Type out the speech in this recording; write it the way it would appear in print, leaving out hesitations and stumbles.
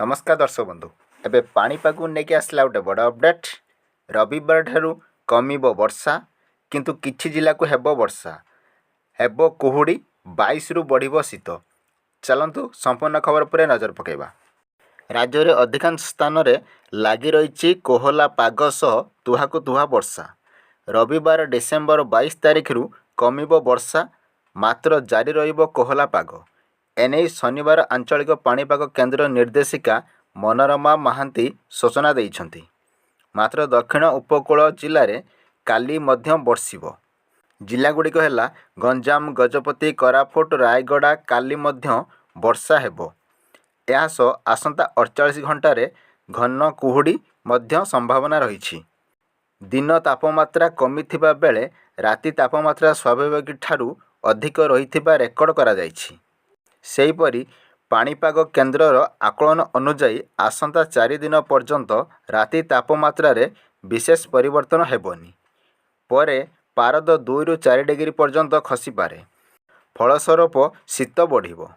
नमस्कार दर्शक बंधु एबे पाणीपाग नहीं आसला गोटे बड़ अपडेट। रविवार ठारू कमिब वर्षा किंतु किछि जिला को हेब वर्षा हेब कुहुड़ी 22 रु बढ़िब शीत। चलंतु संपूर्ण खबर पर नजर पकेबा। राज्य में अधिकांश स्थान में लगी रही कोहला पाग सह तुहाकु तुहा वर्षा। रविवार डिसेम्बर 22 तारिख रु कमिब वर्षा मात्र जारी रहिब कोहला पाग। एने शनिवार आंचलिक पाणीपाग केन्द्र निर्देशिका मनोरमा महांती सूचना देइछंती। मात्र दक्षिण उपकूल जिले में काली मध्य बर्षिब। जिलागुड़िक है गंजाम, गजपति, कोरापुट, रायगड़ा काली मध्य वर्षा हेबो। यह सह आसंता 48 घंटे घन कुहुड़ी मध्य संभावना रही। दिन तापमात्रा कमिथिबा बेले राति तापमात्रा स्वाभाविक ठारू अधिक रहिथिबा रेकर्ड करा जायछि। सेहीपरि पाणीपाग केन्द्रर आकलन अनुजाई आसंता 4 दिन पर्यंत राति तापमात्रा रे विशेष परिवर्तन हेबनी। परे पारद 2 रु 4 डिग्री पर्यंत खसी पारे। फलस्वरूप शीत बढ़िबो।